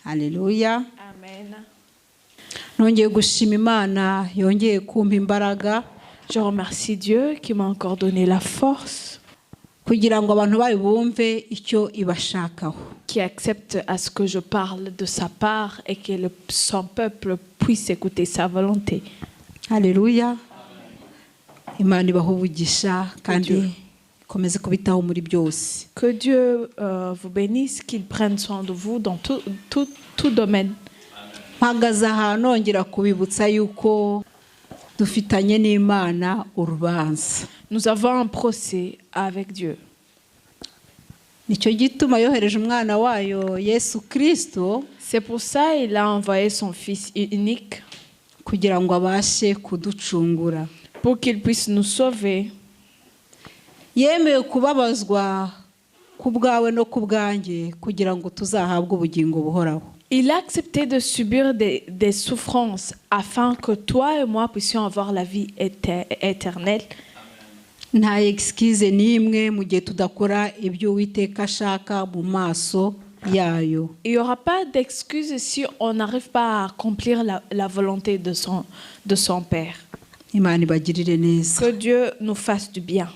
Haleluya. Amen. Nongeye gushima Imana yongeye kumpa imbaraga. Je remercie Dieu qui m'a encore donné la force, kugira ngo abantu babumve icyo ibashakaho. qui accepte à ce que je parle de sa part et que son peuple puisse écouter sa volonté. Haleluya. Imana ibaho ubugisha kandi ikomeze kubitaho muri byose. Que Dieu vous bénisse, qu'il prenne soin de vous dans tout domaine. Mpagaze ahantu nongera kubibutsa yuko dufitanye n'Imana urubanza. Nous avons un procès avec Dieu. Nicyo gituma yohereje umwana wayo Yesu Kristo. C'est pour ça qu'il a envoyé son Fils unique, kugira ngo abashe kuducungura. pour qu'il puisse nous sauver. Yemeye kubabazwa ku bwawe no ku bwanjye kugira ngo tuzahabwe ubugingo buhoraho. Il a accepté de subir des souffrances afin que toi et moi puissions avoir la vie éternelle. Nta excuse n'imwe mu gihe tudakora ibyo Uwiteka ashaka mu maso yayo. Il n'y aura pas d'excuse si on n'arrive pas à accomplir la volonté de son Père. Imana ibagirire neza. Que Dieu nous fasse du bien.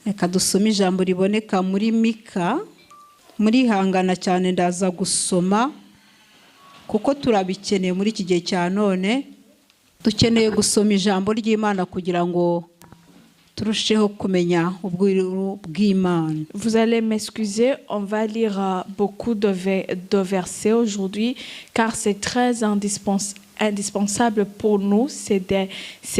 Reka dusome ijambo riboneka muri Mika. Murihangana cyane ndaza gusoma kuko turabikeneye muri iki gihe cya none. Dukeneye gusoma ijambo ry'Imana kugira ngo turusheho kumenya ubwiru bw'Imana. Vous allez m'excuser, on va lire beaucoup de versets aujourd'hui car c'est très indispensable pour nous ces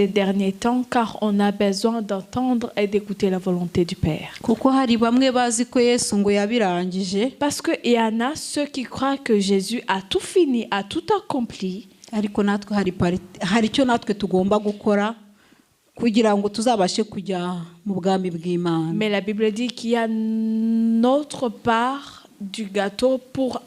derniers temps, car on a besoin d'entendre et d'écouter la volonté du Père. Kuko hari bamwe bazi ko Yesu ngo yabirangije. Parce qu'il y en a ceux qui croient que Jésus a tout fini, a tout accompli. Ariko natwe hari icyo natwe tugomba gukora kugira ngo tuzabashe kujya mu bwami bw'Imana. Mais la Bible dit qu'il y a notre part du gâteau pour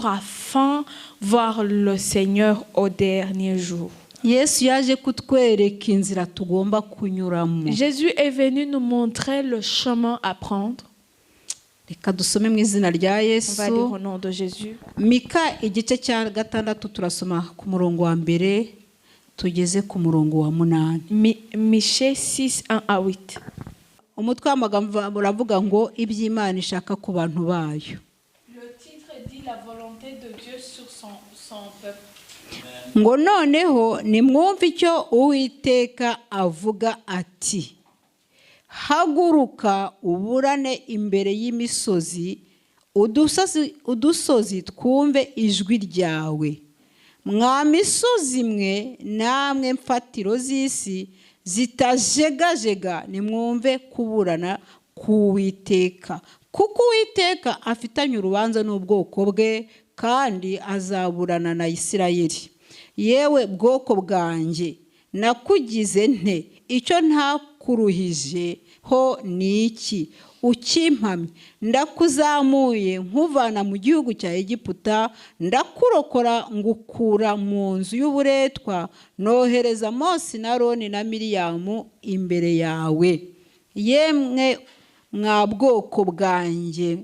afin voir le Seigneur au dernier jour. Yesu yaje kutwereka inzira tugomba kunyuramo. Jésus est venu nous montrer le chemin à prendre. Reka dusome mu izina rya Yesu. On va lire au nom de Jésus. Mika igice cya 6 turasoma ku murongo wa mbere tugeze ku murongo wa 8. Michée 6, 1 à 8. Umutwe w'amagambo uravuga ngo iby'Imana ishaka ku bantu bayo. Le titre dit la volonté de Dieu sur son peuple. Ngo noneho nimwumve icyo Uwiteka avuga ati: haguruka uburane imbere y'imisozi, udusozi twumve ijwi ryawe. Mwa misozi mwe namwe mfatiro z'isi zitajegajega, nimwumve kuburana k'Uwiteka, kuko Uwiteka afitanye urubanza n'ubwoko bwe kandi azaburana na Isirayeli. Yewe bwoko bwanjye, nakugize nte? Icyo ntakuruhije ho ni iki? Ukimpamye. Ndakuzamuye nkuvana mu gihugu cya Egiputa, ndakurokora ngukura mu nzu y'uburetwa, nohereza Mose na Aroni na Miriyamu imbere yawe. Yemwe mwa bwoko bwanjye,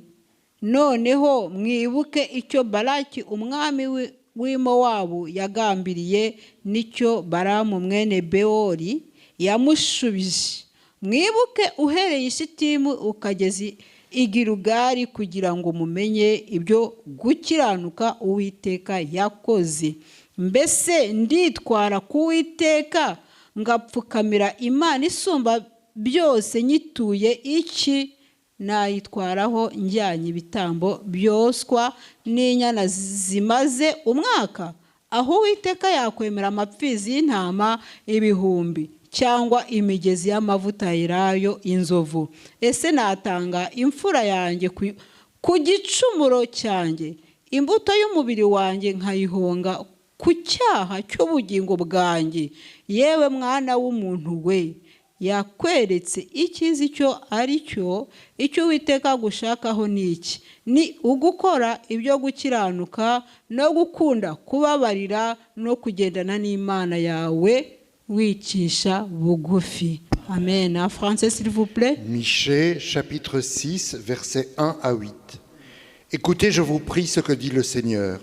noneho mwibuke icyo Balaki umwami w'i Mowabu yagambiriye, nicyo Balamu mwene Beori yamushubije. Mwibuke uhereye i Shitimu ukageza i Gilugari, kugira ngo mumenye ibyo gukiranuka Uwiteka yakoze. Mbese nditwara ku Uwiteka ngapfukamira Imana isumba byose nyituye iki? Nayitwaraho njyanye ibitambo byoswa n'inyana zimaze umwaka? Aho Uwiteka yakwemera amapfizi y'intama 1000 cyangwa imigezi y'amavuta yerayo inzovu? Ese natanga imfura yanjye ku gicumuro cyanjye, imbuto y'umubiri wanjye nkayihonga ku cyaha cy'ubugingo bwanjye? Yewe mwana w'umuntu we, yakweretse icyiza icyo ari cyo. Icyo Uwiteka gushakaho ni iki? Ni ugukora ibyo gukiranuka no gukunda kubabarira no kugendana n'Imana yawe wicisha bugufi. Amen. En français, s'il vous plaît. Michée, chapitre 6, versets 1 à 8. Écoutez, je vous prie, ce que dit le Seigneur.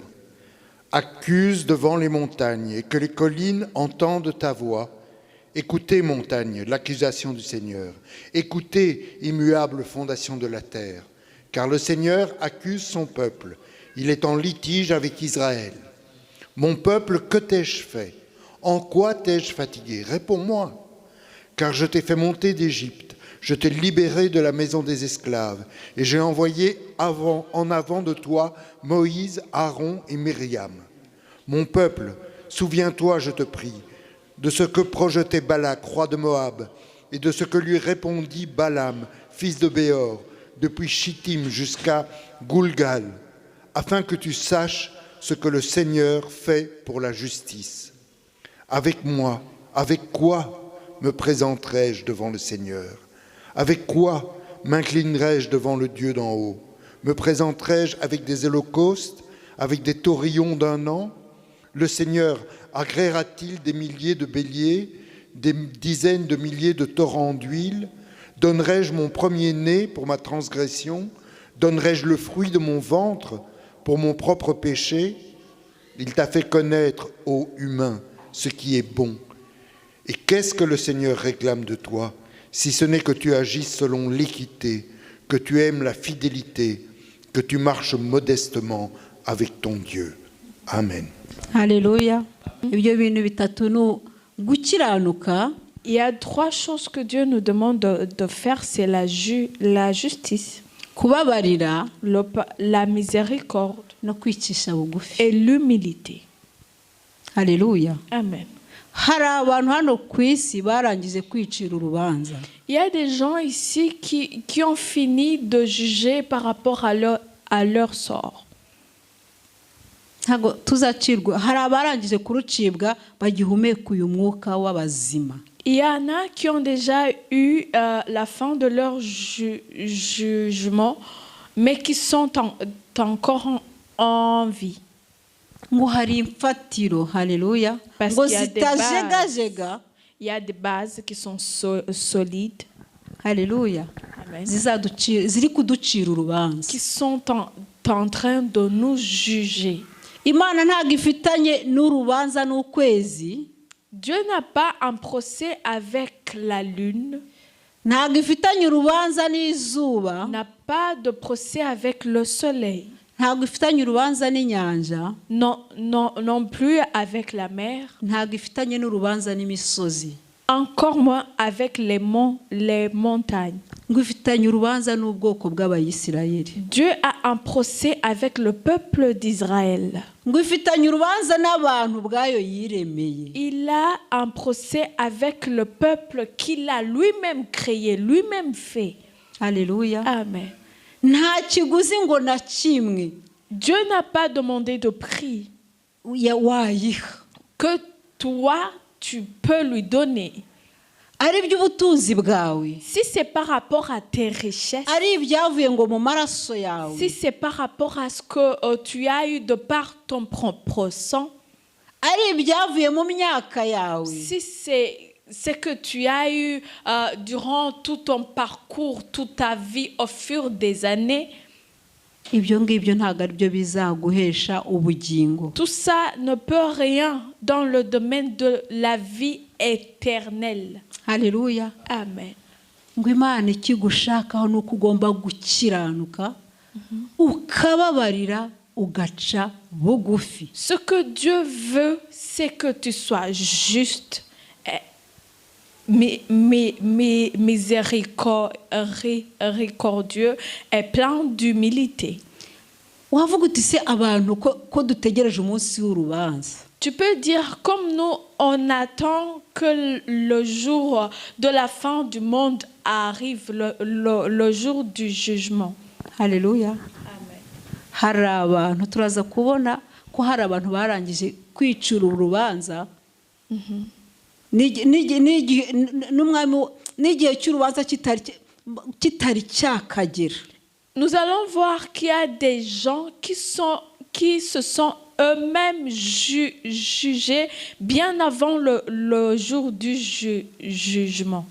Accuse devant les montagnes et que les collines entendent ta voix. Écoutez, montagnes, l'accusation du Seigneur. Écoutez, immuable fondation de la terre. Car le Seigneur accuse son peuple. Il est en litige avec Israël. Mon peuple, que t'ai-je fait? En quoi t'ai-je fatigué? Réponds-moi. Car je t'ai fait monter d'Égypte, je t'ai libéré de la maison des esclaves, et j'ai envoyé en avant de toi Moïse, Aaron et Myriam. Mon peuple, souviens-toi, je te prie, de ce que projetait Balak, roi de Moab, et de ce que lui répondit Balaam, fils de Béor, depuis Chittim jusqu'à Gulgal, afin que tu saches ce que le Seigneur fait pour la justice. Avec moi, avec quoi me présenterai-je devant le Seigneur? Avec quoi m'inclinerai-je devant le Dieu d'en haut? Me présenterai-je avec des holocaustes, avec des taurillons d'1 an? Le Seigneur agréera-t-il des milliers de béliers, des dizaines de milliers de torrents d'huile? Donnerai-je mon premier-né pour ma transgression? Donnerai-je le fruit de mon ventre pour mon propre péché? Il t'a fait connaître, ô humain, ce qui est bon. Et qu'est-ce que le Seigneur réclame de toi, si ce n'est que tu agisses selon l'équité, que tu aimes la fidélité, que tu marches modestement avec ton Dieu. Amen. Alléluia. Ibyo bintu bitatu ni gukiranuka. Il y a 3 choses que Dieu nous demande de faire, c'est la justice, Kubabarira la miséricorde no kwicisha bugufi. et l'humilité. Alléluia. Amen. Hari abantu hano ku isi barangije kwicira urubanza. Il y a des gens ici qui ont fini de juger par rapport à leur sort. Ntago tuzacirwa. Hari abarangije kurucibwa bagihumeka uyu mwuka w'abazima. Il y en a qui ont déjà eu la fin de leur jugement, mais qui sont encore en vie. Ngo hari imfatiro. Haleluya. Parce Ngo qu'il y a des zitajegajega. Il y a des bases qui sont solides. Haleluya. Amen. Ziri kuducira urubanza. Qui sont en train de nous juger. Imana ntago ifitanye n'urubanza n'ukwezi. Dieu n'a pas un procès avec la lune. Ntago ifitanye urubanza n'izuba. N'a pas de procès avec le soleil. Ntago ifitanye urubanza n'inyanja. Non plus avec la mer. Ntago ifitanye n'urubanza n'imisozi. Encore moins avec les montagnes. Ngo ifitanye urubanza n'ubwoko bw'Abayisirayeli. Dieu a un procès avec le peuple d'Israël. Ngo ifitanye urubanza n'abantu bwayo yiremeye. Il a un procès avec le peuple qu'il a lui-même créé, lui-même fait. Alléluia. Amen. Nta kiguzi ngo na kimwe. Dieu n'a pas demandé de prix wayiha que toi tu peux lui donner. Ari iby'ubutunzi bwawe. Si c'est par rapport à tes richesses, Ari ibyavuye ngo mu maraso yawe. si c'est par rapport à ce que tu as eu de par ton propre sang, Ari ibyavuye mu myaka yawe. si c'est que tu as eu durant tout ton parcours, toute ta vie au fur des années, Ibyo ngibyo ntago ari byo bizaguhesha ubugingo. tout ça ne peut rien dans le domaine de la vie éternelle. Haleluya. Amen. Ngo Imana ikigushakaho nuko ugomba gukiranuka ukababarira ugaca bugufi. Ce que Dieu veut, c'est que tu sois juste, miséricordieux et plein d'humilité. Wavuga uti se abantu ko dutegereje umunsi w'urubanza. Tu peux dire, comme nous, on attend que le jour de la fin du monde arrive, le jour du jugement. Haleluya. Amen. Hari abantu turaza kubona ko hari abantu barangije kwicura urubanza. N'umwami n'igihe cy'urubanza kitari cyakagera. Nous allons voir qu'il y a des gens qui se sont eux-mêmes jugés bien avant le jour du jugement.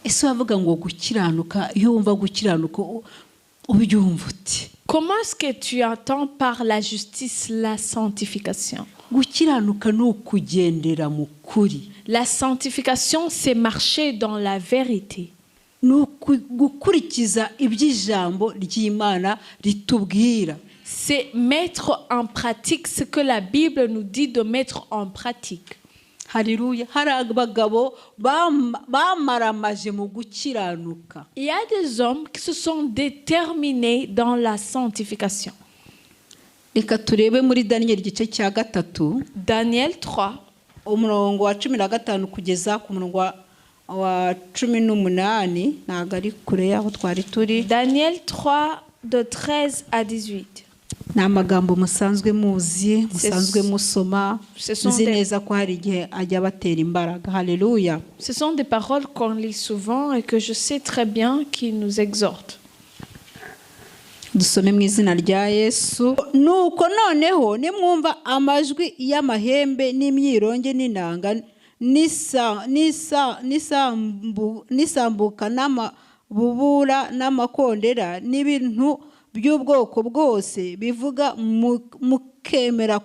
Ese wavuga ngo gukiranuka, iyo wumva gukiranuka ubyumva uti? Comment est-ce que tu entends par la justice la sanctification? Gukiranuka ni ukugendera mu kuri. La sanctification, c'est marcher dans la vérité. Ni gukurikiza iby'ijambo ry'Imana ritubwira. C'est mettre en pratique ce que la Bible nous dit de mettre en pratique. Haleluya. Hari abagabo bamaramaje mu gukiranuka. Il y a des hommes qui se sont déterminés dans la sanctification. Reka turebe muri Daniel igice cya 3. Daniel 3. Umurongo wa 15 kugeza ku murongo wa 18. Ntago ari kure yaho twari turi. Daniel 3 de 13 à 18. Ni amagambo musanzwe muzi, musanzwe musoma, nzi neza ko hari igihe ajya batera imbaraga. Haleluya. Ce sont des paroles qu'on lit souvent et que je sais très bien qui nous exhortent. Dusome mu izina rya Yesu. Nuko noneho nimwumva amajwi y'amahembe n'imyironge n'inanga n'isambuka n'amabubura n'amakondera n'ibintu by'ubwoko bwose bivuga mukemera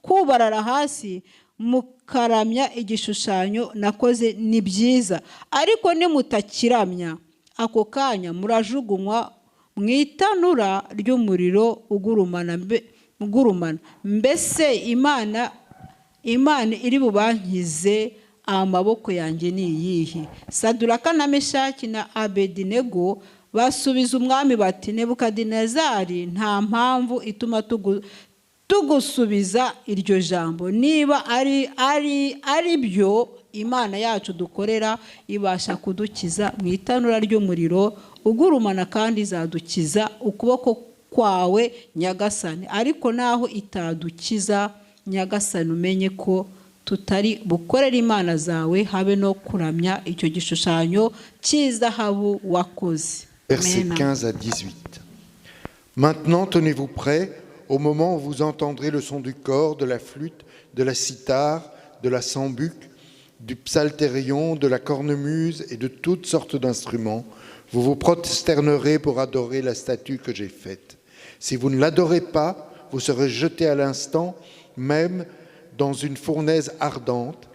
kubarara hasi mukaramya igishushanyo nakoze ni byiza, ariko nimutakiramya ako kanya murajugunywa mu itanura ry'umuriro ugurumana. Mbese Imana iri bubankize amaboko yanjye ni iyihe? Saduraka na Meshaki na Abedinego basubiza umwami bati, Nebukadinezari, nta mpamvu ituma tugusubiza iryo jambo. Niba ari byo, Imana yacu dukorera ibasha kudukiza mu itanura ry'umuriro ugurumana, kandi izadukiza ukuboko kwawe Nyagasani. Ariko naho itadukiza, Nyagasani, umenye ko tutari bukorera imana zawe, habe no kuramya icyo gishushanyo cy'izahabu wakoze. Versets 15 à 18. Maintenant, tenez-vous prêts au moment où vous entendrez le son du cor, de la flûte, de la cithare, de la sambuc, du psalterion, de la cornemuse et de toutes sortes d'instruments. Vous vous prosternerez pour adorer la statue que j'ai faite. Si vous ne l'adorez pas, vous serez jetés à l'instant même dans une fournaise ardente.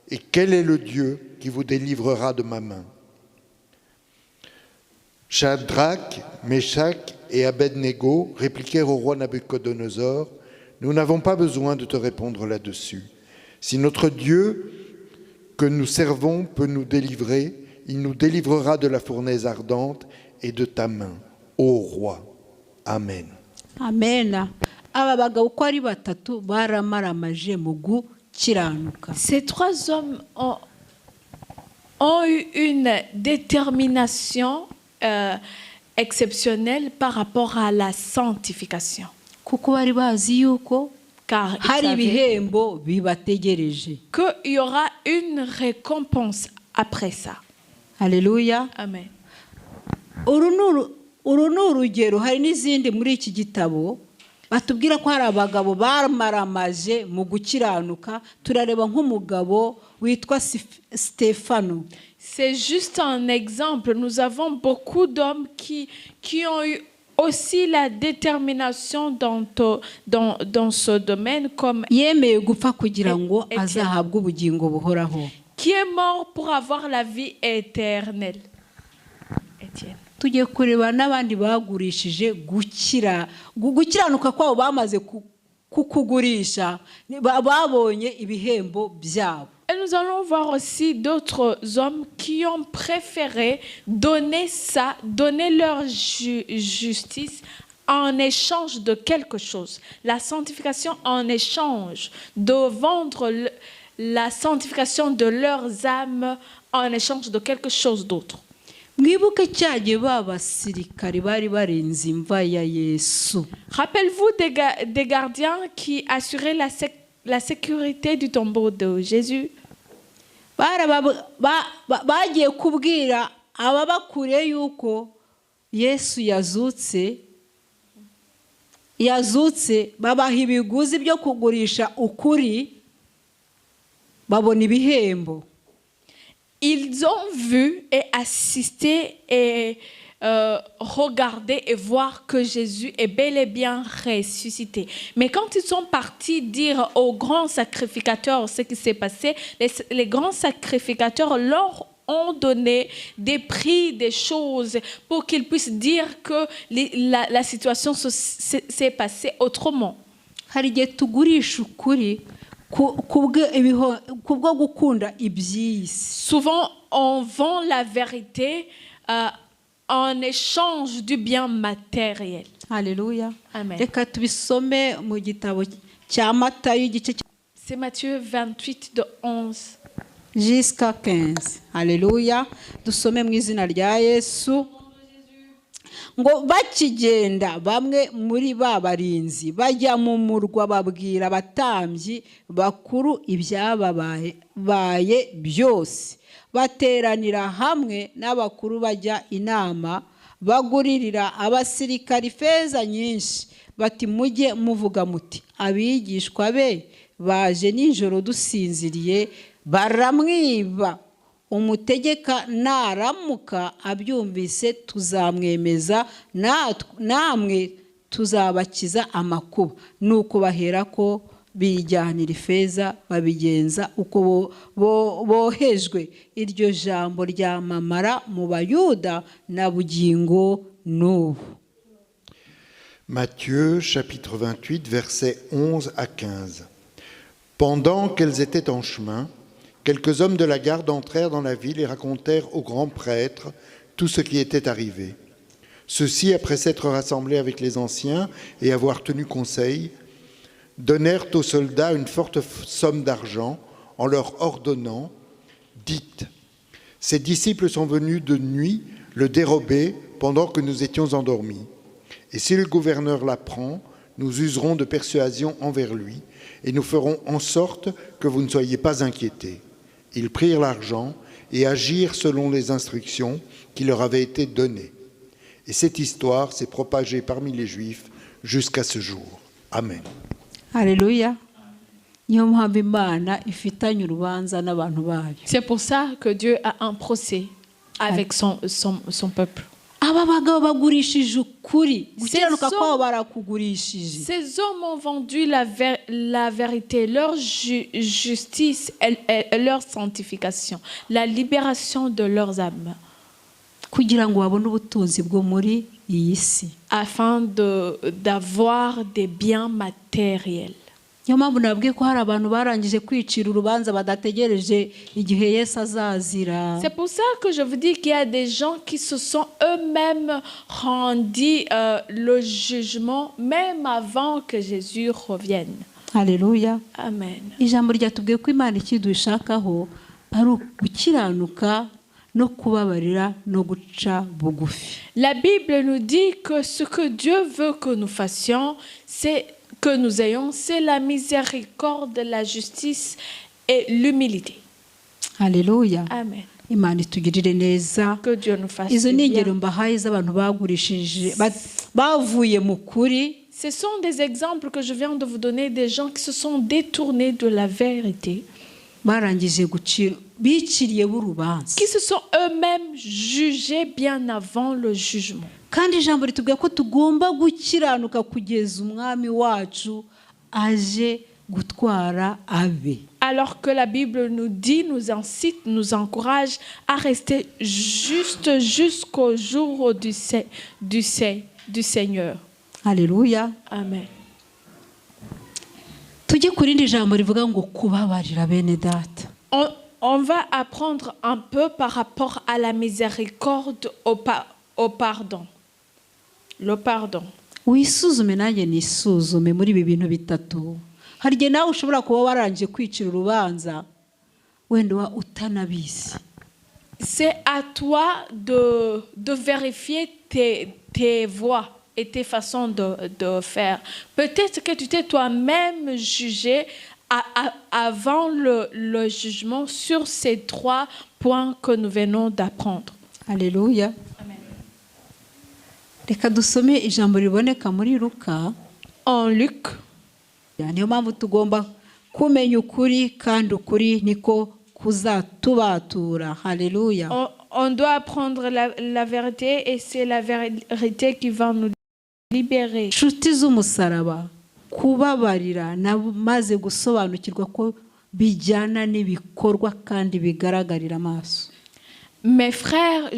Et quel est le Dieu qui vous délivrera de ma main? Shadrach, Meshach et Abednego répliquèrent au roi Nabuchodonosor, « Nous n'avons pas besoin de te répondre là-dessus. Si notre Dieu que nous servons peut nous délivrer, il nous délivrera de la fournaise ardente et de ta main, ô roi. Amen. » Amen. Aba bagabo uko ari batatu baramaramaje mu gukiranuka. Ces trois hommes ont eu une détermination exceptionnelle par rapport à la sanctification. Kuko bari bazi yuko Car hari ibihembo bibategereje. qu'il y aura une récompense après ça. Haleluya. Amen. Uru ni urugero. Hari n'izindi muri iki gitabo batubwira ko hari abagabo bamaramaje mu gukiranuka. Turareba nk'umugabo witwa Stefano. C'est juste un exemple. Nous avons beaucoup d'hommes qui ont eu aussi la détermination dans ce domaine, comme yemeye gupfa kugira ngo azahabwe ubugingo buhoraho. Qui est mort pour avoir la vie éternelle. Étienne. Tugiye kureba n'abandi bagurishije gukiranuka kwabo bamaze kukugurisha babonye ibihembo byabo. Et nous allons voir aussi d'autres hommes qui ont préféré donner leur justice en échange de quelque chose. La sanctification en échange de vendre la sanctification de leurs âmes en échange de quelque chose d'autre. Mwibuke cyagiye babasirikari bari barenze imva ya Yesu. Rappelez-vous des gardiens qui assuraient la sécurité du tombeau de Jésus. bagiye kubwira ababa kure yuko Yesu yazutse babaha ibiguzi byo kugurisha ukuri babona ibihembo. Ils ont vu et assisté et regarder et voir que Jésus est bel et bien ressuscité. Mais quand ils sont partis dire aux grands sacrificateurs ce qui s'est passé, les grands sacrificateurs leur ont donné des prix, des choses pour qu'ils puissent dire que la situation s'est passée autrement. Hari igihe tugurisha ukuri kubwo gukunda iby'isi. Souvent, on vend la vérité en échange du bien matériel. Alléluia. Amen. Reka tubisome mu gitabo cya Matayo igice. C'est Matthieu 28 de 11 jusqu'à 15. Alléluia. Dusome mu izina rya Yesu. Ngo bakigenda bamwe muri babarinzi bajya mu murwa babwira abatambyi bakuru ibyababaye byose. Bateranira hamwe n'abakuru bajya inama baguririra abasirikari feza nyinshi bati mujye muvuga muti abigishwa be baje nijoro dusinziriye baramwiba. Umutegeka naramuka abyumvise tuzamwemeza namwe tuzabakiza amakuba. Nuko bahera ko bijyanira ifeza babigenza uko bohejwe. Iryo jambo ryamamara mu Bayuda na bugingo n'ubu. Matthieu chapitre 28 versets 11 à 15. Pendant qu'elles étaient en chemin, quelques hommes de la garde entrèrent dans la ville et racontèrent aux grands prêtres tout ce qui était arrivé. Ceux-ci, après s'être rassemblés avec les anciens et avoir tenu conseil, donnèrent aux soldats une forte somme d'argent en leur ordonnant « Dites, ces disciples sont venus de nuit le dérober pendant que nous étions endormis. Et si le gouverneur l'apprend, nous userons de persuasion envers lui et nous ferons en sorte que vous ne soyez pas inquiétés. » Ils prirent l'argent et agirent selon les instructions qui leur avaient été données. Et cette histoire s'est propagée parmi les Juifs jusqu'à ce jour. Amen. Alléluia. Niyo mpamvu Imana ifitanye urubanza n'abantu bayo. C'est pour ça que Dieu a un procès avec son peuple. Aba bagabo bagurishije ukuri. Gukiranuka kwabo barakugurishije. Ces hommes ont vendu la vérité, leur justice et leur sanctification, la libération de leurs âmes. Kugira ngo babone ubutunzi bwo muri iyi si. Afin d'avoir des biens matériels. Niyo mpamvu nabwiye ko hari abantu barangije kwicira urubanza badategereje igihe Yesu azazira. C'est pour ça que je vous dis qu'il y a des gens qui se sont eux-mêmes rendus le jugement même avant que Jésus revienne. Alléluia. Amen. Ijambo ryatubwiye ko Imana ikidushakaho ari ukukiranuka no kubabarira no guca bugufi. La Bible nous dit que ce que Dieu veut que nous fassions, que nous ayons, c'est la miséricorde, la justice et l'humilité. Alléluia. Amen. Imana itugirire neza. Que Dieu nous fasse Izo ni bien. ingero mbahaye z'abantu bagurishije bavuye mu kuri. Ce sont des exemples que je viens de vous donner des gens qui se sont détournés de la vérité, Barangije gucira biciriye urubanza. qui se sont eux-mêmes jugés bien avant le jugement. Kandi ijambo ritubwira ko tugomba gukiranuka kugeza umwami wacu aje gutwara abe. Alors que la Bible nous dit, nous incite, nous encourage à rester juste jusqu'au jour du Seigneur. Alléluia. Amen. Tujye ku rindi jambo rivuga ngo kubabarira bene data. On va apprendre un peu par rapport à la miséricorde, au pardon. Le pardon. Wisuzume nanjye nisuzume muri ibi bintu bitatu. Hari igihe nawe ushobora kuba warangije kwicira urubanza wenda utanabizi. C'est à toi de vérifier tes voies et tes façons de faire. Peut-être que tu t'es toi-même jugé avant le jugement sur ces 3 points que nous venons d'apprendre. Alléluia. Reka dusome ijambo riboneka muri Luka. En Luc, Niyo mpamvu tugomba kumenya ukuri kandi ukuri niko kuzatubatura. Alléluia. on doit apprendre la vérité et c'est la vérité qui va nous libérer. Inshuti z'umusaraba, kubabarira maze gusobanukirwa ko bijyana n'ibikorwa kandi bigaragarira amaso. Mes frères,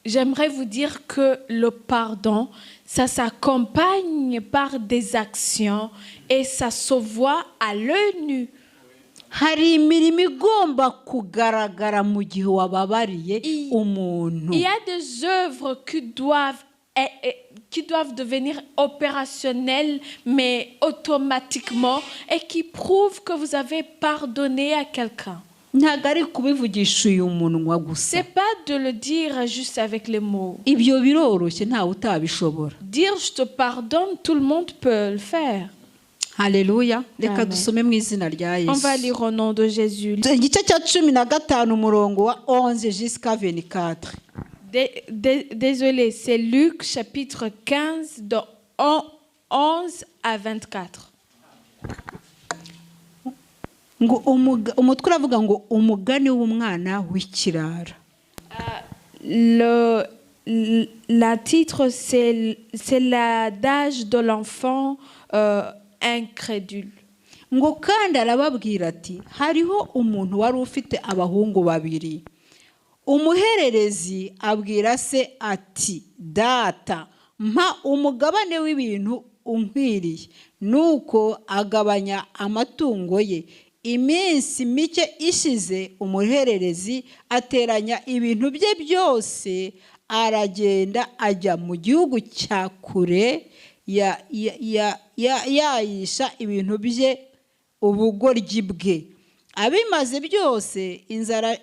j'aimerais vous dire que le pardon, ça s'accompagne par des actions et ça se voit à l'œil nu. Hari imirimo igomba kugaragara mu gihe wababariye umuntu. Il y a des œuvres qui doivent devenir opérationnelles, mais automatiquement, et qui prouvent que vous avez pardonné à quelqu'un. Ntabwo ari kubivugisha uyu munwa gusa. C'est pas de le dire juste avec les mots. Ibyo biroroshye ntawe utabishobora. Dire je te pardonne, tout le monde peut le faire. Alléluia. Reka Amen. dusome mu izina rya Yesu. On va lire au nom de Jésus. Igice cya 15 umurongo wa 11 jusqu'à 24. Désolé, c'est Luc chapitre 15 de 11 à 24. Ngo umutwe uravuga ngo umugani w'umwana w'ikirara. La titre c'est l'adage de l'enfant incrédule. Ngo kandi arababwira ati hariho umuntu wari ufite abahungu babiri. Umuhererezi abwira se ati data mpa umugabane w'ibintu unkwiriye. Nuko agabanya amatungo ye. Iminsi mike ishize umuhererezi ateranya ibintu bye byose aragenda ajya mu gihugu cya kure yayisha ibintu bye ubugoryi bwe. Abimaze byose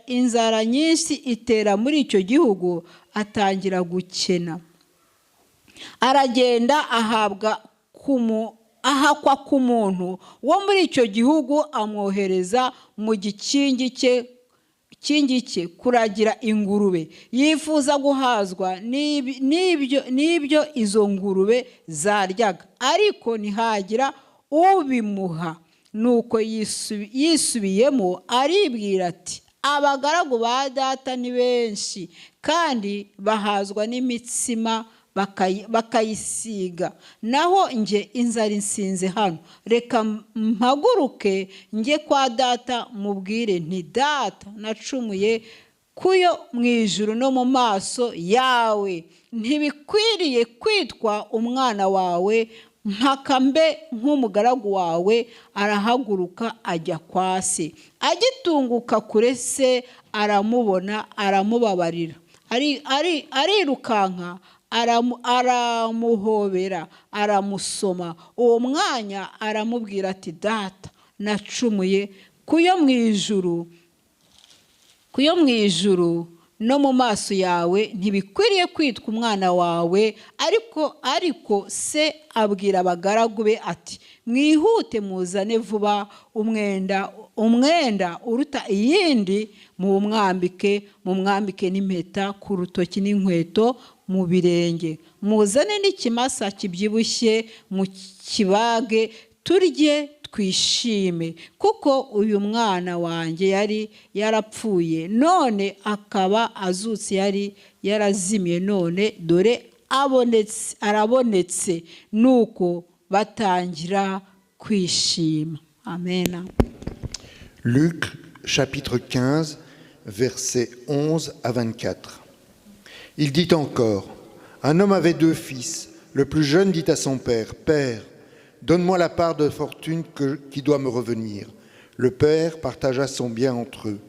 inzara nyinshi itera muri icyo gihugu atangira gukena. Aragenda ahakwa ku muntu wo muri icyo gihugu amwohereza mu gikingi cye kuragira ingurube. Yifuza guhazwa n'ibyo izo ngurube zaryaga, ariko ntihagira ubimuha. Nuko yisubiyemo aribwira ati abagaragu ba data ni benshi kandi bahazwa n'imitsima bakayisiga, naho nge inzara insinze hano. Reka mpaguruke njye kwa data mubwire nti data nacumuye kuyo mu ijuru no mu maso yawe, ntibikwiriye kwitwa umwana wawe, mpaka mbe nk'umugaragu wawe. Arahaguruka ajya kwa se. Agitunguka kure se aramubona, aramubabarira, arirukanka aramuhobera, aramusoma. Uwo mwanya aramubwira ati data nacumuye kuyo mu ijuru no mu maso yawe, ntibikwiriye kwitwa umwana wawe. Ariko se abwira abagaragu be ati mwihute muzane vuba umwenda uruta iyindi, mumwambike n'impeta ku rutoki n'inkweto mu birenge, muzane n'ikimasa kibyibushye mu kibage, turye twishime, kuko uyu mwana wanjye yari yarapfuye none akaba azutse, yari yarazimiye none dore arabonetse. Nuko batangira kwishima. Amen. Luc chapitre 15 versets 11 à 24. Il dit encore, un homme avait 2 fils. Le plus jeune dit à son père, Père, donne-moi la part de fortune qui doit me revenir. Le père partagea son bien entre eux.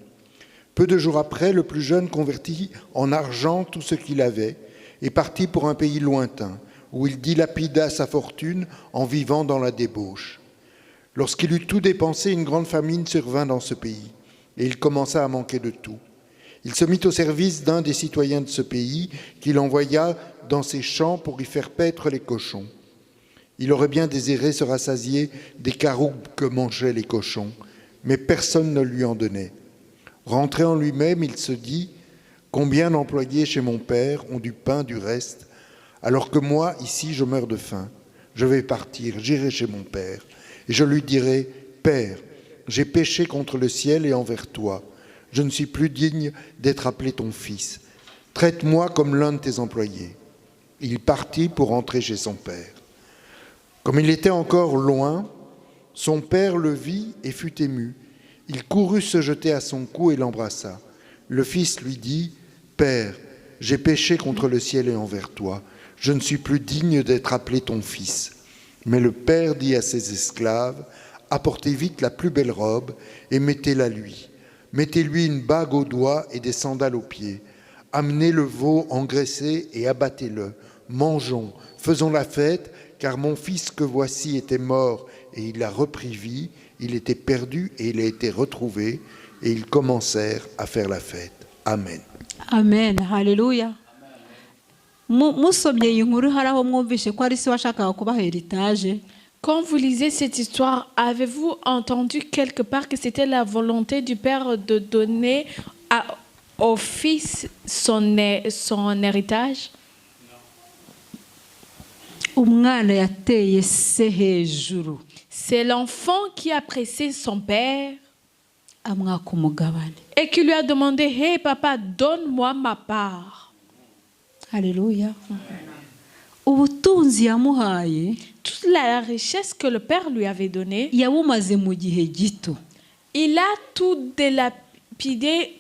Peu de jours après, le plus jeune convertit en argent tout ce qu'il avait et partit pour un pays lointain, où il dilapida sa fortune en vivant dans la débauche. Lorsqu'il eut tout dépensé, une grande famine survint dans ce pays, et il commença à manquer de tout. Il se mit au service d'un des citoyens de ce pays, qu'il envoya dans ses champs pour y faire paître les cochons. Il aurait bien désiré se rassasier des caroubes que mangeaient les cochons, mais personne ne lui en donnait. Rentré en lui-même, il se dit « Combien d'employés chez mon père ont du pain du reste, alors que moi, ici, je meurs de faim. Je vais partir, j'irai chez mon père, et je lui dirai « Père, j'ai péché contre le ciel et envers toi. Je ne suis plus digne d'être appelé ton fils. Traite-moi comme l'un de tes employés. » Il partit pour rentrer chez son père. Comme il était encore loin, son père le vit et fut ému. Il courut se jeter à son cou et l'embrassa. Le fils lui dit « Père, j'ai péché contre le ciel et envers toi. Je ne suis plus digne d'être appelé ton fils. » Mais le père dit à ses esclaves « Apportez vite la plus belle robe et mettez-la lui. Mettez-lui une bague au doigt et des sandales aux pieds. Amenez le veau engraissé et abattez-le. Mangeons, faisons la fête, car mon fils que voici était mort et il a repris vie, il était perdu et il a été retrouvé, et ils commencèrent à faire la fête. Amen. Amen. Haleluya. Musomye iyi nkuru hari aho mwumvishe ko ari se washakaga kubaha heritage? Quand vous lisez cette histoire, avez-vous entendu quelque part que c'était la volonté du Père de donner au Fils son héritage? Umwana yateye se hejuru C'est l'enfant qui a pressé son père amwaka umugabane. et qui lui a demandé « Hey papa, donne-moi ma part. » Haleluya. Ubutunzi yamuhaye Toute la richesse que le père lui avait donnée, yabumaze mu gihe gito. il a tout dilapidé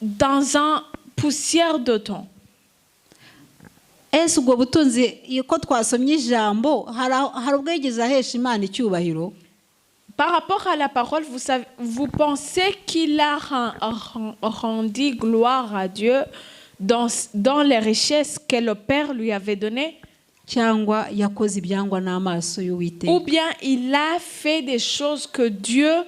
dans un poussière de temps. Ese ubwo butunzi ko twasomye ijambo hari ubwo yigeze ahesha Imana icyubahiro? Par rapport à la parole, vous pensez qu'il a rendu gloire à Dieu dans les richesses que le Père lui avait données? Cyangwa yakoze ibyangwa n'amaso y'Uwiteka? Ou bien il a fait des choses que Dieu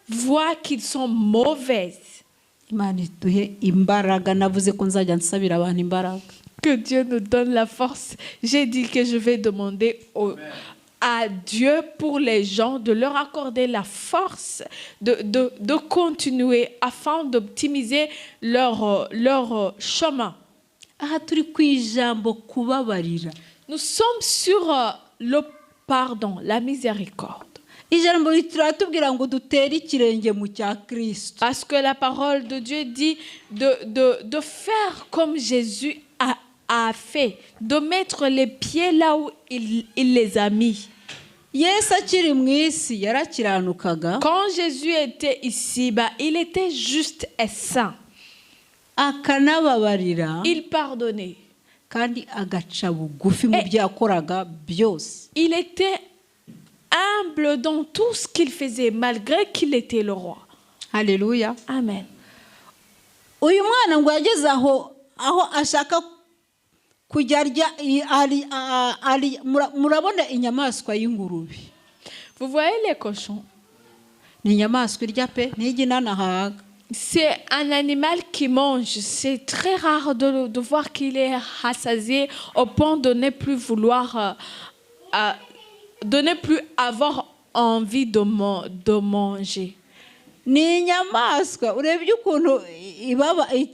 voit qu'ils sont mauvaises? Imana iduhe imbaraga. Navuze ko nzajya nsabira abantu imbaraga. Que Dieu nous donne la force. J'ai dit que je vais demander à Dieu pour les gens de leur accorder la force de continuer afin d'optimiser leur chemin. Aha turi ku ijambo kubabarira. Nous sommes sur le pardon, la miséricorde. Ijambo riratubwira ngo dutere ikirenge mu cya Kristo. Parce que la parole de Dieu dit de faire comme Jésus a fait, de mettre les pieds là où il les a mis. Yesu akiri mu isi yarakiranukaga. Quand Jésus était ici, il était juste et saint. Akanababarira. Il pardonnait. Kandi agaca bugufi mu byo yakoraga byose. Il était humble dans tout ce qu'il faisait, malgré qu'il était le roi. Alléluia. Amen. Uyu mwana ngo yageze aho ashaka kujya murabona inyamaswa y'ingurube. Vous voyez les cochons? Ni inyamaswa irya pe ntigina nahaga. C'est un animal qui mange. C'est très rare de voir qu'il est rassasié au point de ne plus vouloir, de ne plus avoir envie de manger. Ni inyamaswa urebye ukuntu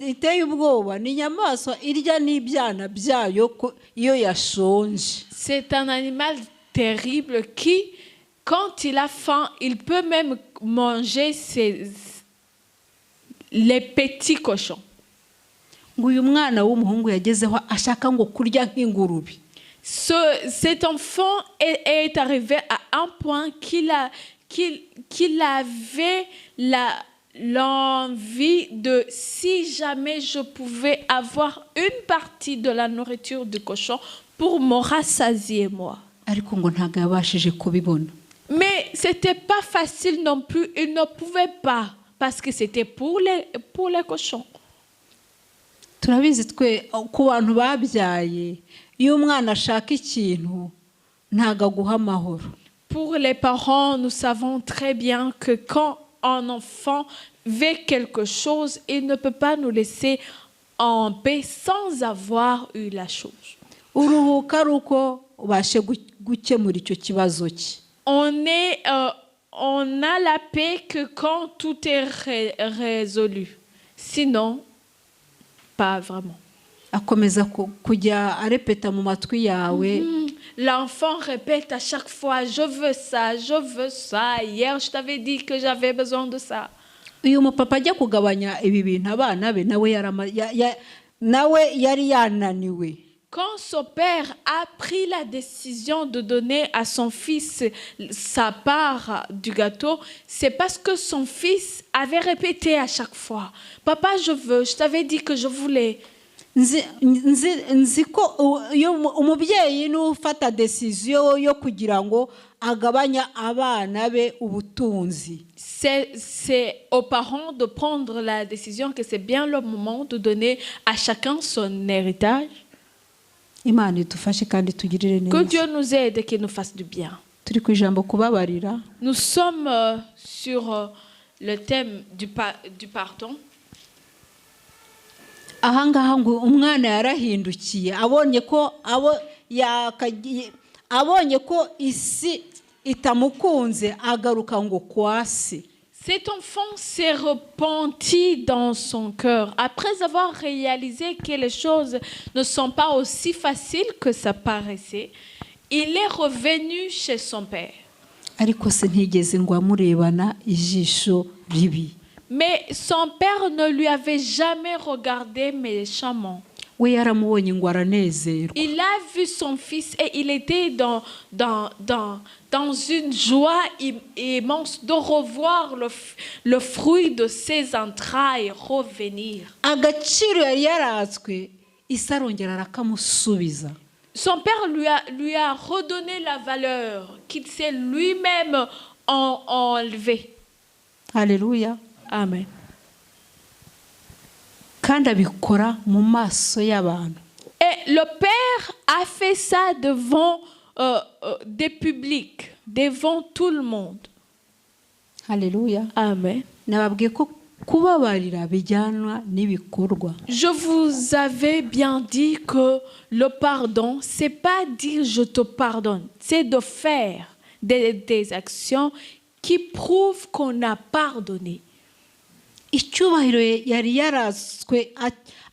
iteye ubwoba. Ni inyamaswa irya n'ibyana byayo iyo yashonje. C'est un animal terrible qui, quand il a faim, il peut même manger les petits cochons. Uyu mwana w'umuhungu yagezeho ashaka ngo kurya nk'ingurube. Cet enfant est arrivé à un point qu'il avait l'envie de, si jamais je pouvais avoir une partie de la nourriture du cochon pour me rassasier moi. Ariko ngo ntago yabashije kubibona. Mais c'était pas facile non plus, il ne pouvait pas parce que c'était pour les cochons. Turabizi twe ku bantu babyaye iyo umwana ashaka ikintu ntago aguha amahoro. Pour les parents, nous savons très bien que quand un enfant veut quelque chose, il ne peut pas nous laisser en paix sans avoir eu la chose. Uruhuka ruko ubashe gukemura icyo kibazo cye. On a la paix que quand tout est résolu. Sinon, pas vraiment. Akomeza kujya arepeta mu matwi yawe. L'enfant répète à chaque fois, je veux ça, je veux ça. Hier, je t'avais dit que j'avais besoin de ça. Uyu mupapa ajya kugabanya ibi bintu abana be nawe yari yananiwe. Quand son père a pris la décision de donner à son fils sa part du gâteau, c'est parce que son fils avait répété à chaque fois, papa, je veux, je t'avais dit que je voulais. Nzi ko umubyeyi n'ufata decision yo kugira ngo agabanya abana be ubutunzi. C'est aux parents de prendre la décision que c'est bien le moment de donner à chacun son héritage. Imana idufashe kandi tugirire neza. Que Dieu nous aide et qu'il nous fasse du bien. Turi ku ijambo kubabarira. Nous sommes sur le thème du pardon. Ahangaha ngo umwana yarahindukiye abonye ko isi itamukunze agaruka ngo kwasi. Cet enfant s'est repenti dans son cœur. Après avoir réalisé que les choses ne sont pas aussi faciles que ça paraissait, il est revenu chez son père. Ariko se ntigeze ngo amurebana ijisho ribi. Mais son père ne lui avait jamais regardé méchamment. We yaramubonye ngo aranezerwa. Il a vu son fils et il était dans une joie immense de revoir le fruit de ses entrailles revenir. Agaciro yari yaratswe isarongera arakamusubiza. Son père lui a redonné la valeur qu'il s'est lui-même enlevé. Alléluia. Amen. Kandi abikora mu maso y'abantu. Et le père a fait ça devant des publics, devant tout le monde. Alléluia. Amen. Nababwiye ko kubabarira bijyanwa n'ibikorwa. Je vous avais bien dit que le pardon, c'est pas dire je te pardonne, c'est de faire des actions qui prouvent qu'on a pardonné. Icyubahiro yari yaraswe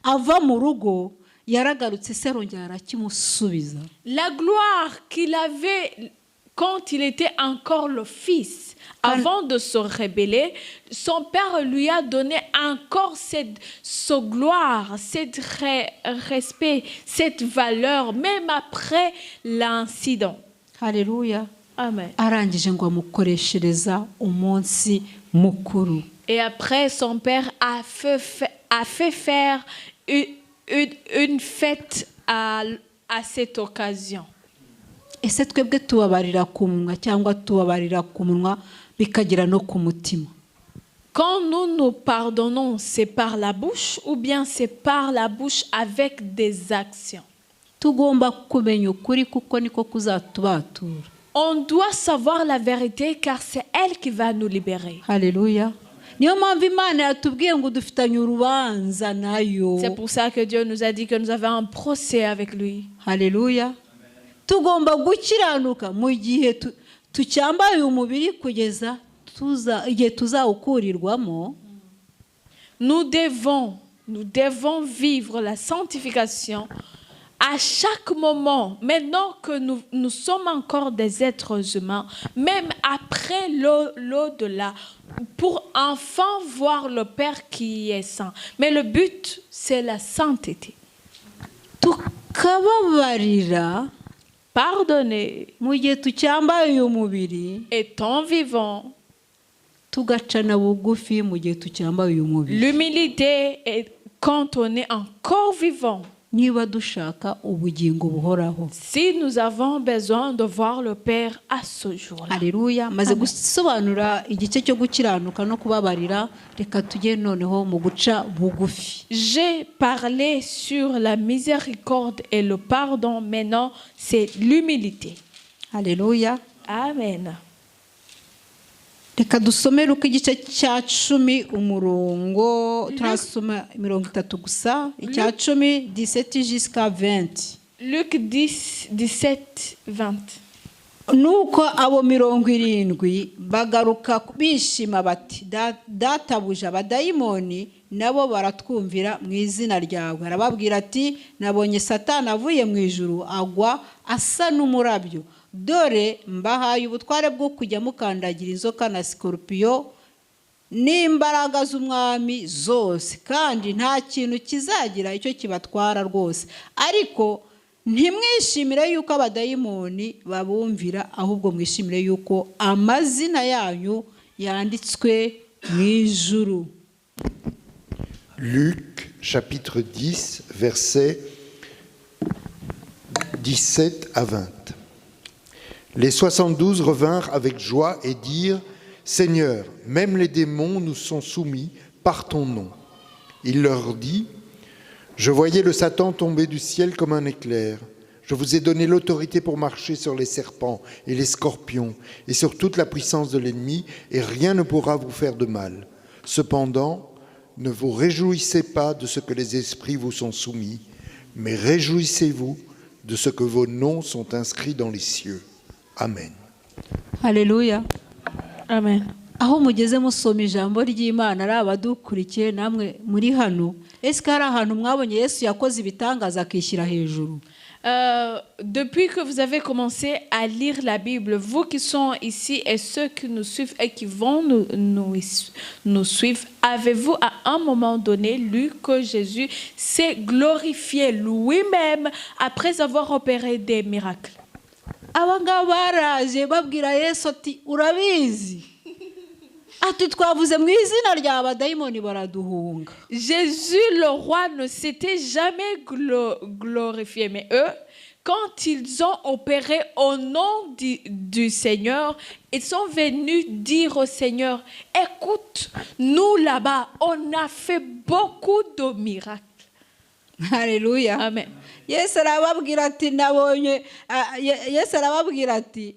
ava mu rugo yaragarutse serongera arakimusubiza. La gloire qu'il avait quand il était encore le fils, avant de se rébeller, son père lui a donné encore cette gloire, cet respect, cette valeur, même après l'incident. Alléluia. Amen. Arangije ngo amukoreshereza umunsi mukuru. Et après, son père a fait faire une fête à cette occasion. Ese twebwe tubabarira ku munwa cyangwa tubabarira ku munwa bikagira no ku mutima? Quand nous pardonnons, c'est par la bouche ou bien c'est par la bouche avec des actions? Tugomba kumenya ukuri kuko niko kuzatubatura. On doit savoir la vérité car c'est elle qui va nous libérer. Alléluia. Niyo mpamvu Imana yatubwiye ngo dufitanye urubanza nayo. C'est pour ça que Dieu nous a dit que nous avons un procès avec lui. Alléluia. Tugomba gukiranuka mu gihe tucyambaye umubiri kugeza igihe tuzawukurirwamo. Nous devons vivre la sanctification à chaque moment, maintenant que nous sommes encore des êtres humains, même après l'au-delà, pour enfin voir le Père qui est saint. Mais le but, c'est la sainteté. Tukababarira, pardonner, mu gihe tucyambaye uyu mubiri, étant vivant, tugacana bugufi mu gihe tucyambaye uyu mubiri. L'humilité est quand on est encore vivant. Niba dushaka ubugingo buhoraho. Si nous avons besoin de voir le Père à ce jour-là. Alléluia. Maze gusobanura igice cyo gukiranuka no kubabarira, reka tujye noneho mu guca bugufi. J'ai parlé sur la miséricorde et le pardon. Maintenant, c'est l'humilité. Alléluia. Amen. Reka dusome Luka igice cya 10 umurongo turasoma 30 gusa icya 10 17 jusqu'à 20. Luc 10 17 20. nuko abo 70 bagaruka bishima bati databuja abadayimoni nabo baratwumvira mu izina ryawe. Arababwira ati nabonye Satani avuye mu ijuru agwa asa n'umurabyo. Dore mbahaye ubutware bwo kujya mukandagira inzoka na sikorupiyo n'imbaraga z'umwami zose, kandi nta kintu kizagira icyo kibatwara rwose. Ariko ntimwishimire yuko abadayimoni babumvira, ahubwo mwishimire yuko amazina yanyu yanditswe mu ijuru. Luc chapitre 10 versets 17 à 20. Les 72 revinrent avec joie et dirent: Seigneur, même les démons nous sont soumis par ton nom. Il leur dit: Je voyais le Satan tomber du ciel comme un éclair. Je vous ai donné l'autorité pour marcher sur les serpents et les scorpions et sur toute la puissance de l'ennemi, et rien ne pourra vous faire de mal. Cependant, ne vous réjouissez pas de ce que les esprits vous sont soumis, mais réjouissez-vous de ce que vos noms sont inscrits dans les cieux. Amen. Alléluia. Amen. Aho mugeze musoma ijambo ry'Imana ari abadukurikiye namwe muri hano, ese hari ahantu mwabonye Yesu yakoze ibitangaza akishyira hejuru? Depuis que vous avez commencé à lire la Bible, vous qui sont ici et ceux qui nous suivent et qui vont nous suivre, avez-vous à un moment donné lu que Jésus s'est glorifié lui-même après avoir opéré des miracles? Abangaba baraje babwira Yesu ati urabizi ati twavuze mu izina rya abadayimoni baraduhunga. Jésus le roi ne s'était jamais glorifié, mais eux, quand ils ont opéré au nom du Seigneur, ils sont venus dire au Seigneur: écoute, nous là-bas, on a fait beaucoup de miracles. Alléluia. Amen. Yesu arababwira ati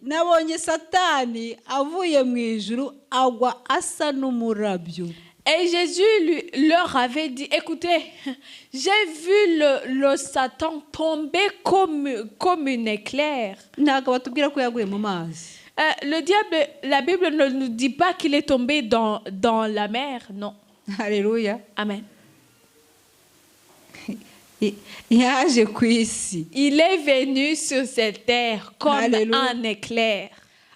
nabonye Satani avuye mu ijuru agwa asa n'umurabyo. Et Jésus leur avait dit: écoutez, j'ai vu le Satan tomber comme un éclair. Ntabwo batubwira ko yaguye mu mazi. Le diable, la Bible ne nous dit pas qu'il est tombé dans la mer, non. Alléluia. Amen. Yaje ku isi. Il est venu sur cette terre comme Alléluia. un éclair.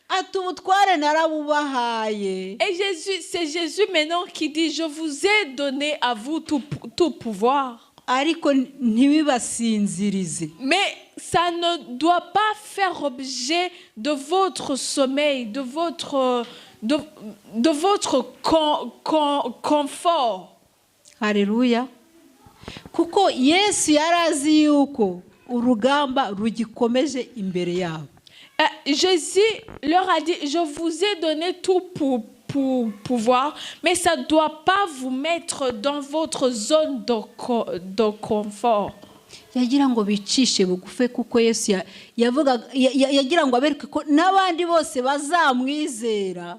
Ati ubutware narabubahaye. Et c'est Jésus maintenant qui dit: je vous ai donné à vous tout pouvoir. Ariko ntibibasinzirize. Mais ça ne doit pas faire objet de votre sommeil, de votre confort. Alléluia. Kuko Yesu yarazi yuko urugamba rugikomeje imbere yabo. Jésus leur a dit: je vous ai donné tout pour pouvoir, mais ça ne doit pas vous mettre dans votre zone de confort. Yagira ngo bicishe bugufe kuko Yesu yagira ngo abereke ko n'abandi bose bazamwizera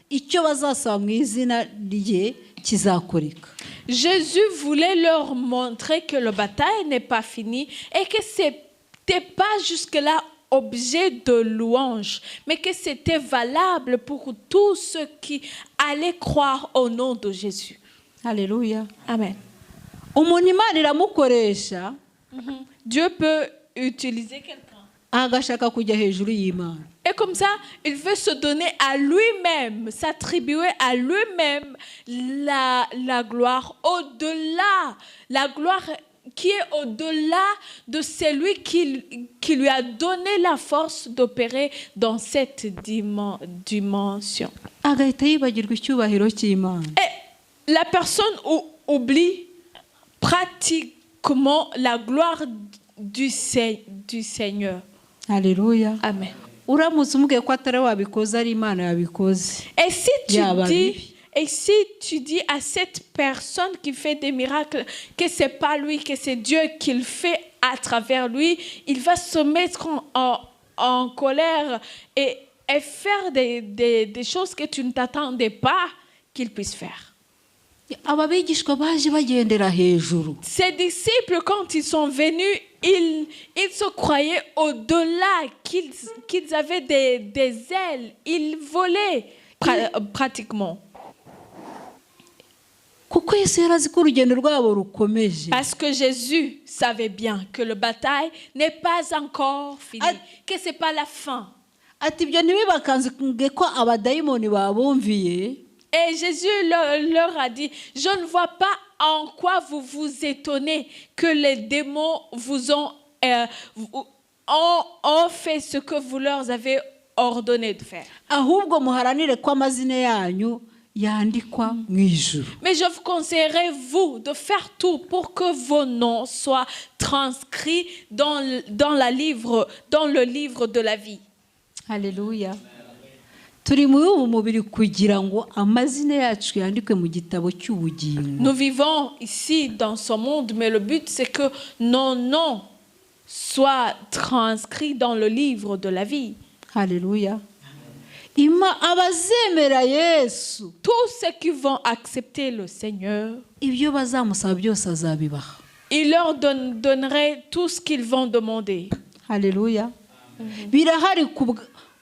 icyo bazasaba mu izina rye kizakoreka. Jésus voulait leur montrer que la bataille n'est pas finie et que c'était pas jusque-là objet de louange, mais que c'était valable pour tous ceux qui allaient croire au nom de Jésus. Alléluia. Amen. Umuntu Imana iramukoresha. Dieu peut utiliser quelqu'un. Agashaka kujya hejuru y'Imana. Et comme ça, il veut se donner à lui-même, s'attribuer à lui-même la gloire au-delà, la gloire qui est au-delà de celui qui lui a donné la force d'opérer dans cette dimension. Agahita yibagirwa icyubahiro cy'Imana. Et la personne oublie pratiquement la gloire du Seigneur. Alléluia. Amen. Uramutse umubwiye ko atari wabikoze ari Imana yabikoze. Et si tu dis à cette personne qui fait des miracles que c'est pas lui, que c'est Dieu qui le fait à travers lui, il va se mettre en colère et faire des choses que tu ne t'attendais pas qu'il puisse faire. aba bigishwa baje bagendera hejuru. Ces disciples, quand ils sont venus, ils se croyaient au-delà, qu'ils avaient des ailes. Ils volaient pratiquement. Kuko Yesu yari azi ko urugendo rwabo rukomeje. Parce que Jésus savait bien que le bataille n'est pas encore fini, que ce n'est pas la fin. Ati ibyo ntibibakange ko abadayimoni babumviye. Et Jésus leur a dit, je ne vois pas en quoi vous vous étonnez que les démons vous ont fait ce que vous leur avez ordonné de faire. Ahubwo muharanire ko amazina yanyu yandikwa mu ijuru. Mais je vous conseillerais, vous, de faire tout pour que vos noms soient transcrits dans le livre de la vie. Alléluia. Turi muri ubu mubiri kugira ngo amazina yacu yandikwe mu gitabo cy'ubugingo. Nous vivons ici dans ce monde, mais le but c'est que nos noms soient transcrits dans le livre de la vie. Alléluia. Ima abazemera Yesu. Tous ceux qui vont accepter le Seigneur, ibyo bazamusaba byose azabibaha. il leur donnerait tout ce qu'ils vont demander. Alléluia. Birahari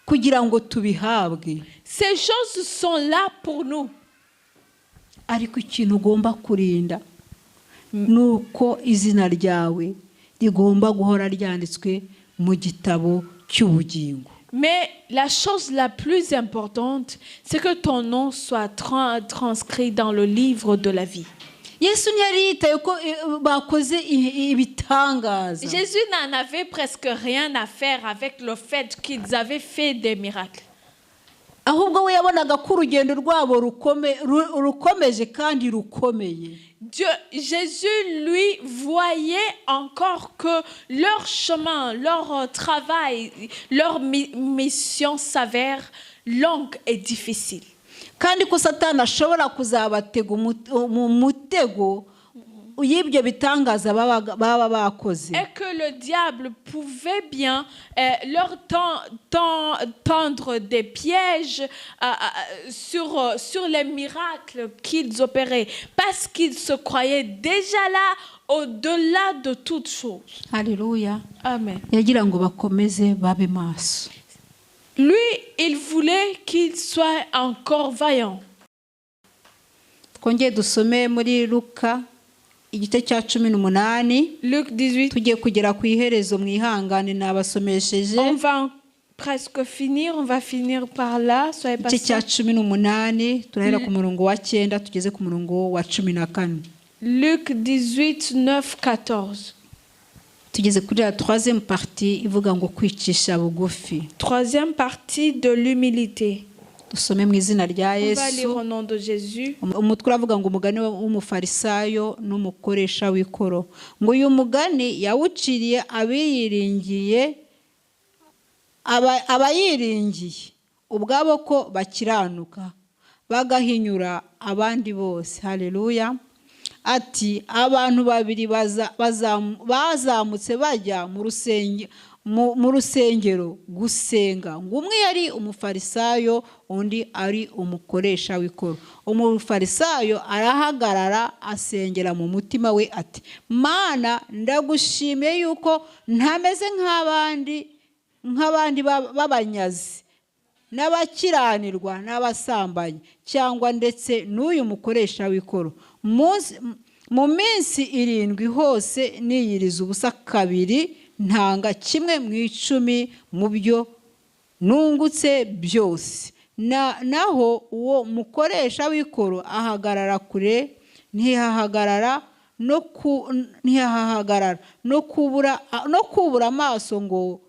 kugira ngo tubihabwe. Ces choses sont là pour nous. Ariko ikintu ugomba kurinda nuko izina ryawe rigomba guhora ryanditswe mu gitabo cy'ubugingo. Mais la chose la plus importante, c'est que ton nom soit transcrit dans le livre de la vie. Yesu ntiyari yitaye ko bakoze ibitangaza. Jésus n'en avait presque rien à faire avec le fait qu'ils avaient fait des miracles. Ahubwo we yabonaga ko urugendo rwabo rukomeje kandi rukomeye. Jésus, lui, voyait encore que leur chemin, leur travail, leur mission s'avère longue et difficile. Kandi ko Satani ashobora kuzabatega umutego y'ibyo bitangaza baba bakoze. Et que le diable pouvait bien leur tendre des pièges sur les miracles qu'ils opéraient, parce qu'ils se croyaient déjà là, au-delà de toutes choses. Alléluia. Amen. Yagira ngo bakomeze babe maso. Lui, il voulait qu'ils soient encore vaillants. Twongeye dusome muri Luka igice cya 18. Luc 18. Tugiye kugera ku iherezo mwihangane nabasomesheje. On va presque finir, on va finir par là, soyez patients. Igice cya 18 turahera ku murongo wa 9 tugeze ku murongo wa 14. Luc 18, 9, 14. Tugeze kuri la troisième partie ivuga ngo kwicisha bugufi. Troisième partie de l'humilité. Dusome mu izina rya On va lire Yesu. au nom de Jésus. Umutwe uravuga ngo umugani w'umufarisayo n'umukoresha w'ikoro. Ngo uyu mugani yawuciriye abayiringiye ubwabo ko bakiranuka bagahinyura abandi bose. Haleluya. Ati abantu babiri bazamutse bajya mu rusengero gusenga, ngo umwe yari umufarisayo undi ari umukoresha w'ikoro. Umufarisayo arahagarara asengera mu mutima we ati, Mana, ndagushimiye yuko ntameze nk'abandi b'abanyazi n'abakiranirwa n'abasambanyi cyangwa ndetse n'uyu mukoresha w'ikoro. Mu minsi 7 hose niyiriza ubusa 2 ntanga 1/10 mu byo nungutse byose. Naho uwo mukoresha w'ikoro ahagarara kure, ntihahagarara no kubura amaso ngo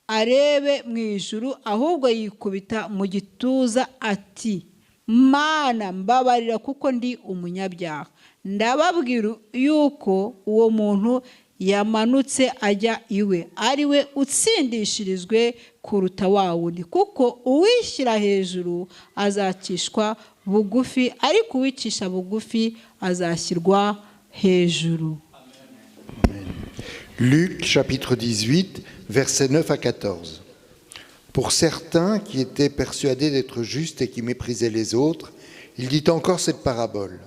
arebe mu ijuru, ahubwo yikubita mu gituza ati, Mana, mbabarira kuko ndi umunyabyaha. Ndababwira yuko uwo muntu yamanutse ajya iwe, ari we utsindishirizwe kuruta wa wundi, kuko uwishyira hejuru azacishwa bugufi, ariko uwicisha bugufi azashyirwa hejuru. Amen. Luc chapitre 18, versets 9 à 14. Pour certains qui étaient persuadés d'être justes et qui méprisaient les autres, il dit encore cette parabole.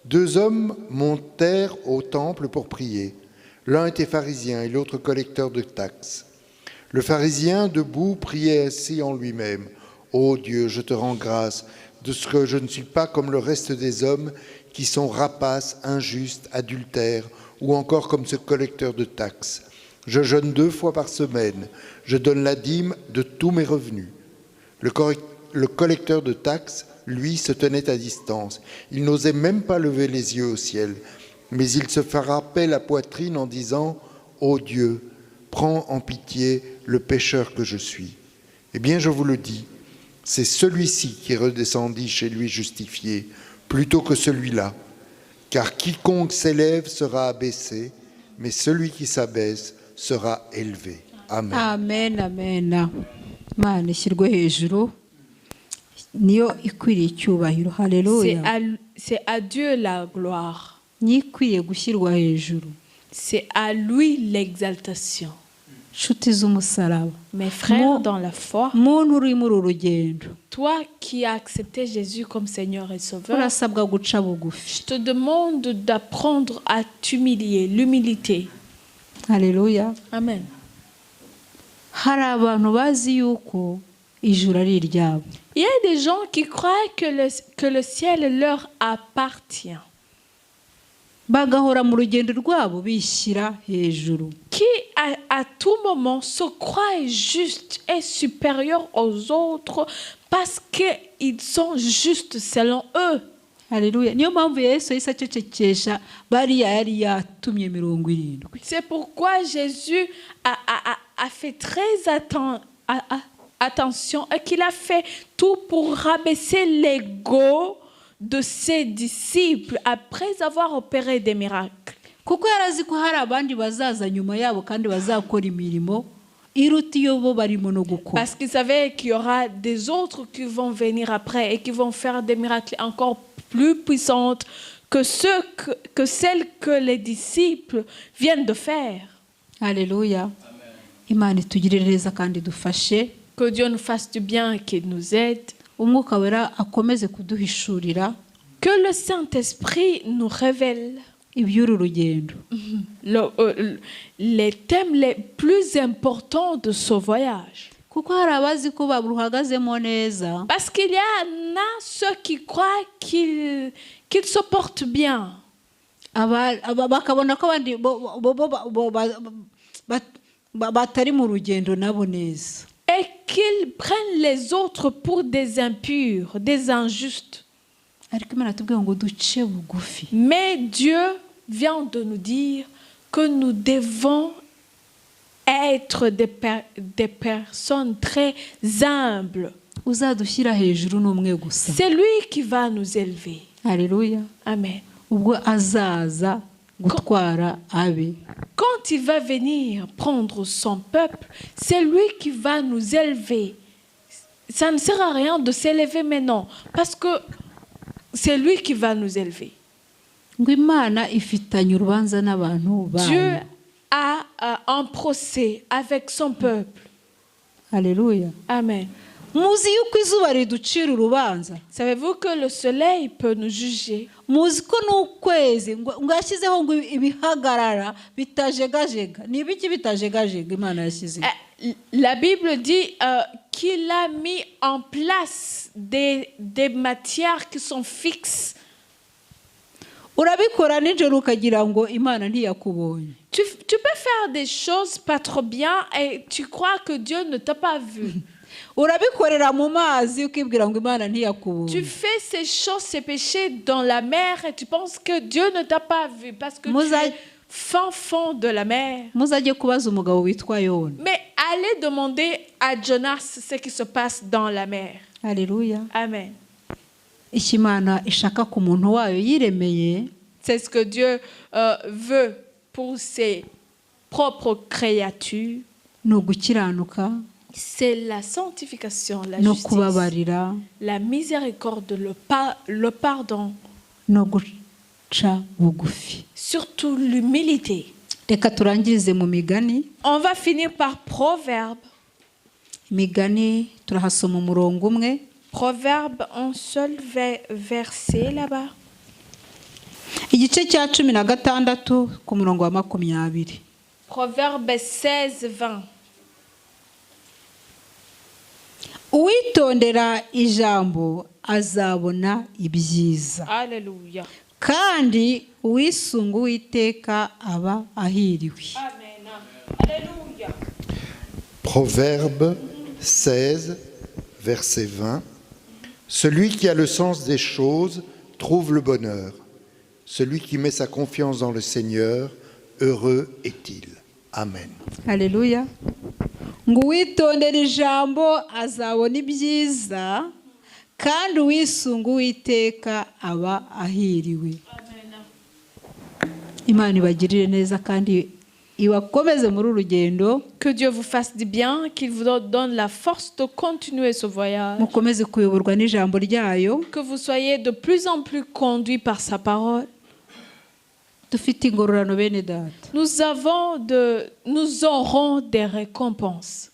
2 hommes montèrent au temple pour prier. L'un était pharisien et l'autre collecteur de taxes. Le pharisien, debout, priait ainsi en lui-même. « Ô Dieu, je te rends grâce de ce que je ne suis pas comme le reste des hommes qui sont rapaces, injustes, adultères, ou encore comme ce collecteur de taxes. Je jeûne 2 fois par semaine. Je donne la dîme de tous mes revenus. » Le collecteur de taxes, lui, se tenait à distance. Il n'osait même pas lever les yeux au ciel. Mais il se frappait la poitrine en disant « Ô Dieu, prends en pitié le pécheur que je suis. » Eh bien, je vous le dis, c'est celui-ci qui redescendit chez lui justifié, plutôt que celui-là. Car quiconque s'élève sera abaissé, mais celui qui s'abaisse sera élevé. Amen. Amen, amen. Imana ishyirwe hejuru niyo ikwiriye icyubahiro. Haleluya. C'est à Dieu la gloire. Niyo ikwiye gushyirwa hejuru. C'est à lui l'exaltation. Nshuti z'umusaraba. Mes frères dans la foi, muntu uri muri uru rugendo, toi qui as accepté Jésus comme Seigneur et Sauveur, urasabwa guca bugufi. je te demande d'apprendre à t'humilier, l'humilité. Haleluya. Amen. Hari abantu bazi yuko ijuru ari iryabo. Il y a des gens qui croient que le ciel leur appartient, Bagahora mu rugendo rwabo bishyira hejuru. qui à tout moment se croient justes et supérieurs aux autres parce qu'ils sont justes selon eux. Haleluya. Niyo mpamvu Yesu yahise acecekesha bariya yari yatumye 70. C'est pourquoi Jésus a fait très attention et qu'il a fait tout pour rabaisser l'ego de ses disciples après avoir opéré des miracles. Kuko yarazi ko hari abandi bazaza nyuma yabo kandi bazakora imirimo iruta iyo bo barimo no gukora. Parce qu'il savait qu'il y aura des autres qui vont venir après et qui vont faire des miracles encore plus puissantes que celles que les disciples viennent de faire. Haleluya. Imana itugirire neza kandi dufashe. Que Dieu nous fasse du bien et qu'il nous aide. Umwuka wera akomeze kuduhishurira Que le Saint-Esprit nous révèle iby'uru rugendo. les thèmes les plus importants de ce voyage. Kuko hari abazi ko baruhagazemo neza. Parce qu'il y en a ceux qui croient qu'ils se portent bien. Bakabona ko abandi batari mu rugendo nabo neza. Et qu'ils prennent les autres pour des impurs, des injustes. Ariko Imana tubwiye ngo duce bugufi. Mais Dieu vient de nous dire que nous devons être des personnes très humbles. Uzadushyira hejuru n'umwe gusa. C'est lui qui va nous élever. Haleluya. Amen. Ubwo azaza gutwara abe. Quand il va venir prendre son peuple, c'est lui qui va nous élever. Ça ne sert à rien de s'élever maintenant, parce que c'est lui qui va nous élever. Ngo Imana ifitanye urubanza n'abantu bayo. Dieu a un procès avec son peuple. Haleluya. Amen. Muzi yuko izuba riducira urubanza. Savez-vous que le soleil peut nous juger? Muzi ko n'ukwezi ngo yashyizeho ngo ibihagarara bitajegajega. Ni ibiki bitajegajega Imana yashyize? La Bible dit qu'il a mis en place des matières qui sont fixes. Urabikora nijoro ukagira ngo Imana ntiyakubonye. Tu peux faire des choses pas trop bien et tu crois que Dieu ne t'a pas vu. Urabikorera mu mazi ukibwira ngo Imana ntiyakubonye. Tu fais ces choses, ces péchés dans la mer et tu penses que Dieu ne t'a pas vu parce que tu es fin fond de la mer. Muzajye kubaza umugabo witwa Yona. Mais allez demander à Jonas ce qui se passe dans la mer. Haleluya. Amen. Imana ishaka ku muntu wayo yiremeye. C'est ce que Dieu veut pour ses propres créatures. No gukiranuka. C'est la sanctification, la justice, la miséricorde, le pardon, no guca bugufi. Surtout l'humilité. Reka turangirize mu Migani. On va finir par Proverbe. Migani turahasoma umurongo umwe. Proverbe, un seul verset là-bas. igice cya 16 ku murongo wa 20. Proverbe 16:20. Uwitondera ijambo azabona ibyiza, Alléluia. kandi uwisunga Uwiteka aba ahiriwe. Amen. Alléluia. Proverbe 16, verset 20. Celui qui a le sens des choses trouve le bonheur. Celui qui met sa confiance dans le Seigneur, heureux est-il. Amen. Haleluya. Ngo uwitondera ijambo azabona ibyiza, kandi uwisunga Uwiteka aba ahiriwe. Imana ibagirire neza kandi ibakomeze muri urugendo. Que Dieu vous fasse du bien, qu'il vous donne la force de continuer ce voyage. Mukomeze kuyoborwa n'ijambo ryayo. Que vous soyez de plus en plus conduits par sa parole. Dufite ingororano bene data. Nous aurons des récompenses.